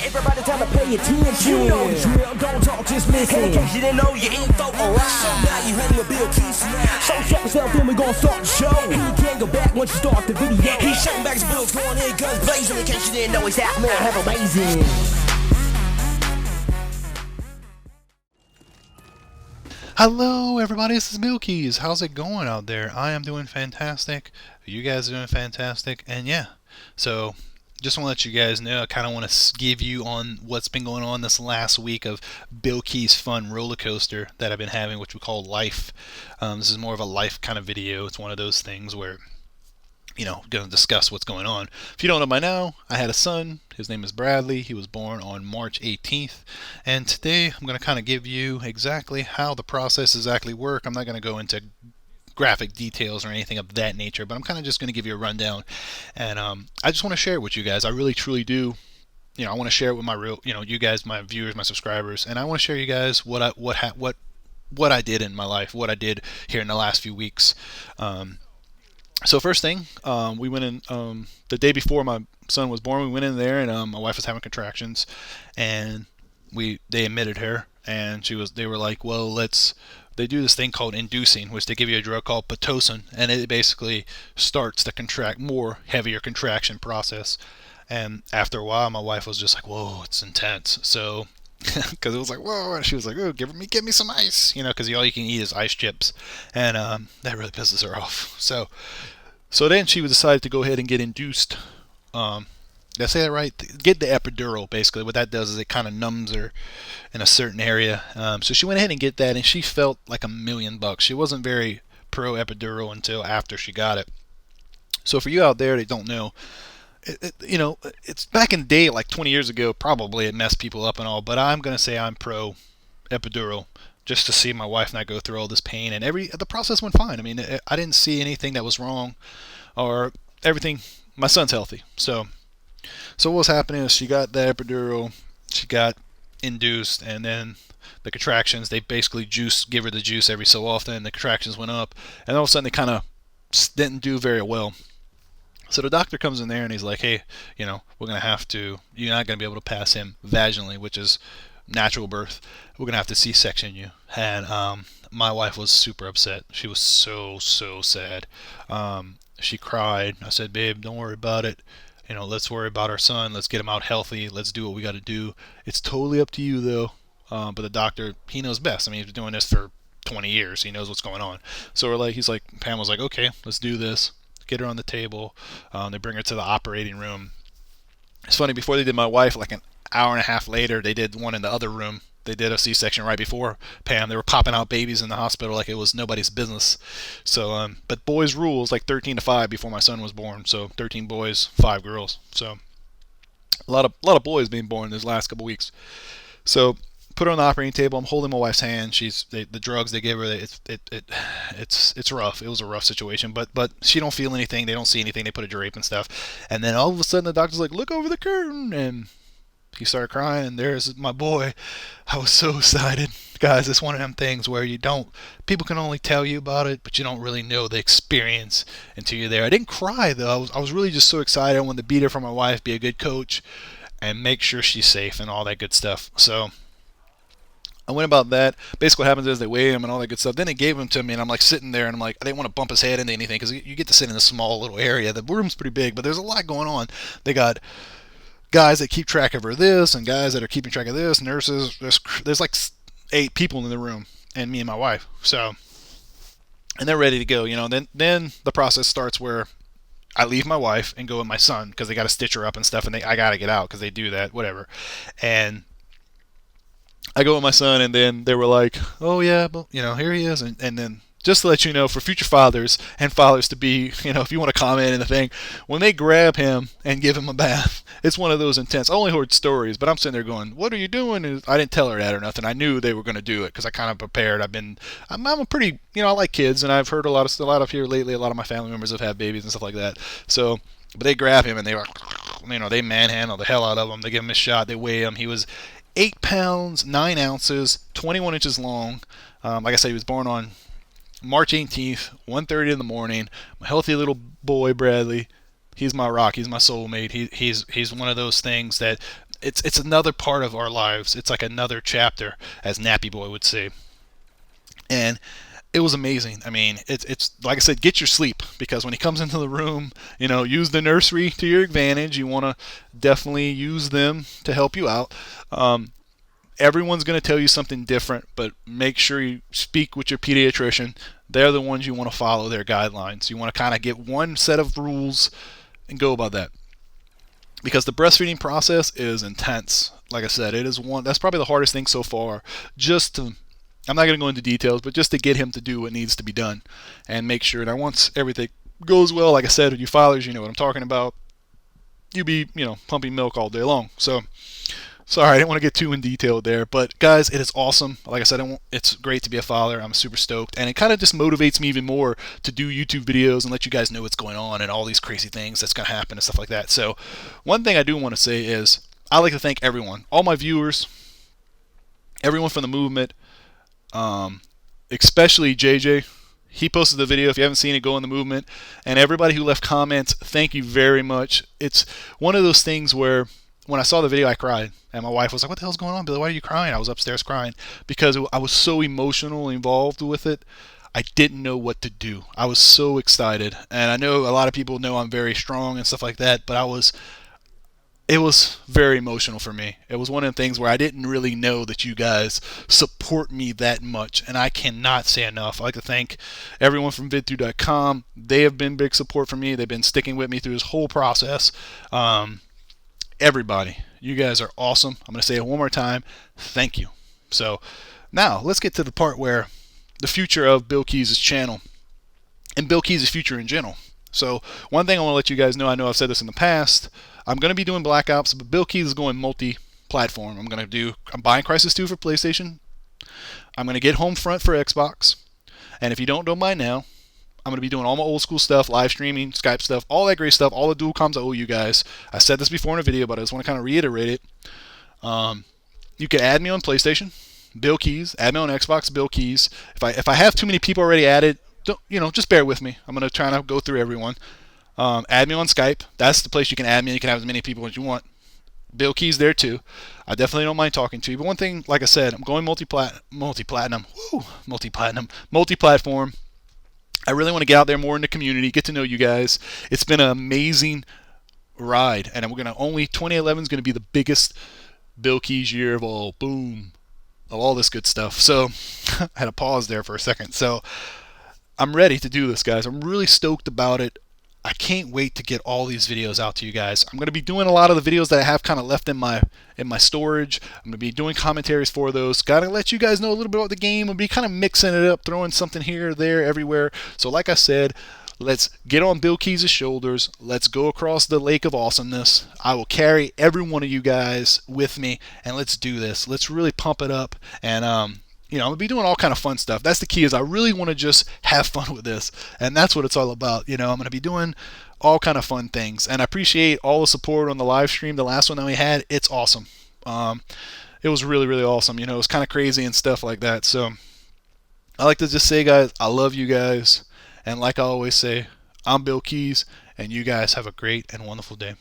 Everybody tell me pay attention. You know the drill, don't talk, just listen. In case you didn't know your info, alright. So now you hang with BillKeyz. So check yourself in, we gon' start the show. He can't go back once you start the video. He's shutting back his bills, going in, guns blazing. In case you didn't know, he's out, man, have amazing. Hello everybody, this is BillKeyz. How's it going out there? I am doing fantastic. You guys are doing fantastic. And yeah, so just want to let you guys know, I kind of want to give you on what's been going on this last week of BillKeyz fun roller coaster that I've been having, which we call life. This is more of a life kind of video. It's one of those things where, you know, going to discuss what's going on. If you don't know by now, I had a son. His name is Bradley. He was born on March 18th. And today I'm going to kind of give you exactly how the process exactly work. I'm not going to go into graphic details or anything of that nature, but I'm kind of just going to give you a rundown. And I just want to share it with you guys. I really truly do. You know, I want to share it with my real, you know, you guys, my viewers, my subscribers, and I want to share you guys what I did in my life, what I did here in the last few weeks. So first thing, we went in the day before my son was born. We went in there, and my wife was having contractions, and they admitted her, and they were like, well, they do this thing called inducing, which they give you a drug called Pitocin, and it basically starts the more heavier contraction process. And after a while, my wife was just like, whoa, it's intense. So because it was like, whoa, and she was like, oh, give me some ice, you know, because all you can eat is ice chips, and that really pisses her off. So then she decided to go ahead and get induced. Did I say that right? Get the epidural. Basically, what that does is it kind of numbs her in a certain area. So she went ahead and get that, and she felt like $1,000,000. She wasn't very pro epidural until after she got it. So for you out there that don't know, you know, it's back in the day, like 20 years ago, probably it messed people up and all, but I'm going to say I'm pro epidural just to see my wife not go through all this pain, and the process went fine. I mean, I didn't see anything that was wrong, or everything. My son's healthy. So what was happening is she got the epidural, she got induced, and then the contractions, they basically give her the juice every so often. The contractions went up, and all of a sudden they kind of didn't do very well. So the doctor comes in there and he's like, hey, you know, you're not going to be able to pass him vaginally, which is natural birth. We're going to have to C-section you. And my wife was super upset. She was so sad. She cried. I said, babe, don't worry about it. You know, let's worry about our son. Let's get him out healthy. Let's do what we got to do. It's totally up to you, though. But the doctor, he knows best. I mean, he's been doing this for 20 years. He knows what's going on. So Pam was like, okay, let's do this. Get her on the table. They bring her to the operating room. It's funny, before they did my wife, like an hour and a half later, they did one in the other room. They did a C-section right before Pam. They were popping out babies in the hospital like it was nobody's business. So, but boys rules, like 13-5 before my son was born. So 13 boys, 5 girls. So a lot of boys being born this last couple weeks. So put her on the operating table. I'm holding my wife's hand. The drugs they gave her, it's rough. It was a rough situation, but she don't feel anything. They don't see anything. They put a drape and stuff, and then all of a sudden the doctor's like, look over the curtain, and he started crying, and there's my boy. I was so excited, guys. It's one of them things where people can only tell you about it, but you don't really know the experience until you're there. I didn't cry though. I was really just so excited. I wanted to be there for my wife, be a good coach, and make sure she's safe and all that good stuff. So I went about that. Basically what happens is they weigh him and all that good stuff. Then they gave him to me, and I'm like sitting there, and I'm like, I didn't want to bump his head into anything because you get to sit in a small little area. The room's pretty big, but there's a lot going on. They got guys that keep track of her this, and guys that are keeping track of this, nurses. There's like 8 people in the room, and me and my wife. So, and they're ready to go, you know. Then the process starts where I leave my wife and go with my son because they got to stitch her up and stuff, and I got to get out because they do that, whatever. And I go with my son, and then they were like, oh yeah, but, you know, here he is. And then just to let you know, for future fathers and fathers to be, you know, if you want to comment in the thing, when they grab him and give him a bath, it's one of those intense. I only heard stories, but I'm sitting there going, what are you doing? And I didn't tell her that or nothing. I knew they were going to do it because I kind of prepared. I'm a pretty, you know, I like kids, and I've heard a lot of here lately, a lot of my family members have had babies and stuff like that. So, but they grab him, and they were, you know, they manhandle the hell out of him. They give him a shot. They weigh him. He was 8 pounds, 9 ounces, 21 inches long. Like I said, he was born on March 18th, 1:30 in the morning. My healthy little boy, Bradley. He's my rock. He's my soulmate. He's one of those things that it's another part of our lives. It's like another chapter, as Nappy Boy would say. And it was amazing. I mean, it's like I said, get your sleep, because when he comes into the room, use the nursery to your advantage. You want to definitely use them to help you out. Everyone's going to tell you something different, but make sure you speak with your pediatrician. They're the ones you want to follow their guidelines. You want to kind of get one set of rules and go about that, because the breastfeeding process is intense. Like I said, that's probably the hardest thing so far. I'm not going to go into details, but just to get him to do what needs to be done and make sure that once everything goes well, like I said, with you fathers, you know what I'm talking about. You be, pumping milk all day long. So, sorry, I didn't want to get too in detail there. But, guys, it is awesome. Like I said, it's great to be a father. I'm super stoked. And it kind of just motivates me even more to do YouTube videos and let you guys know what's going on and all these crazy things that's going to happen and stuff like that. So, one thing I do want to say is I'd like to thank everyone, all my viewers, everyone from the movement, especially JJ. He posted the video. If you haven't seen it, go in the movement. And everybody who left comments, thank you very much. It's one of those things where when I saw the video, I cried. And my wife was like, what the hell's going on, Billy? Why are you crying? I was upstairs crying because I was so emotionally involved with it. I didn't know what to do. I was so excited. And I know a lot of people know I'm very strong and stuff like that, but it was very emotional for me. It was one of the things where I didn't really know that you guys support me that much, and I cannot say enough. I'd like to thank everyone from vidthru.com. They have been big support for me. They've been sticking with me through this whole process. Everybody, you guys are awesome. I'm going to say it one more time. Thank you. So now let's get to the part where the future of BillKeyz' channel and BillKeyz' future in general. So one thing I want to let you guys know, I know I've said this in the past, I'm going to be doing Black Ops, but BillKeyz is going multi-platform. I'm buying Crysis 2 for PlayStation. I'm going to get Homefront for Xbox. And if you don't know by now, I'm going to be doing all my old school stuff, live streaming, Skype stuff, all that great stuff, all the dual comms I owe you guys. I said this before in a video, but I just want to kind of reiterate it. You can add me on PlayStation, BillKeyz. Add me on Xbox, BillKeyz. If I have too many people already added, just bear with me. I'm going to try to go through everyone. Add me on Skype. That's the place you can add me. You can have as many people as you want. BillKeyz there too. I definitely don't mind talking to you. But one thing, like I said, I'm going multi-platform. I really want to get out there more in the community, get to know you guys. It's been an amazing ride, and 2011 is going to be the biggest BillKeyz year of all this good stuff. So I had to pause there for a second. So I'm ready to do this, guys. I'm really stoked about it. I can't wait to get all these videos out to you guys. I'm going to be doing a lot of the videos that I have kind of left in my storage. I'm going to be doing commentaries for those. Got to let you guys know a little bit about the game. I'll be kind of mixing it up, throwing something here, there, everywhere. So like I said, let's get on BillKeyz' shoulders. Let's go across the lake of awesomeness. I will carry every one of you guys with me, and let's do this. Let's really pump it up, and I'm going to be doing all kind of fun stuff. That's the key, is I really want to just have fun with this, and that's what it's all about. I'm going to be doing all kind of fun things, and I appreciate all the support on the live stream. The last one that we had, it's awesome. It was really, really awesome. It was kind of crazy and stuff like that. So I like to just say, guys, I love you guys, and like I always say, I'm BillKeyz, and you guys have a great and wonderful day.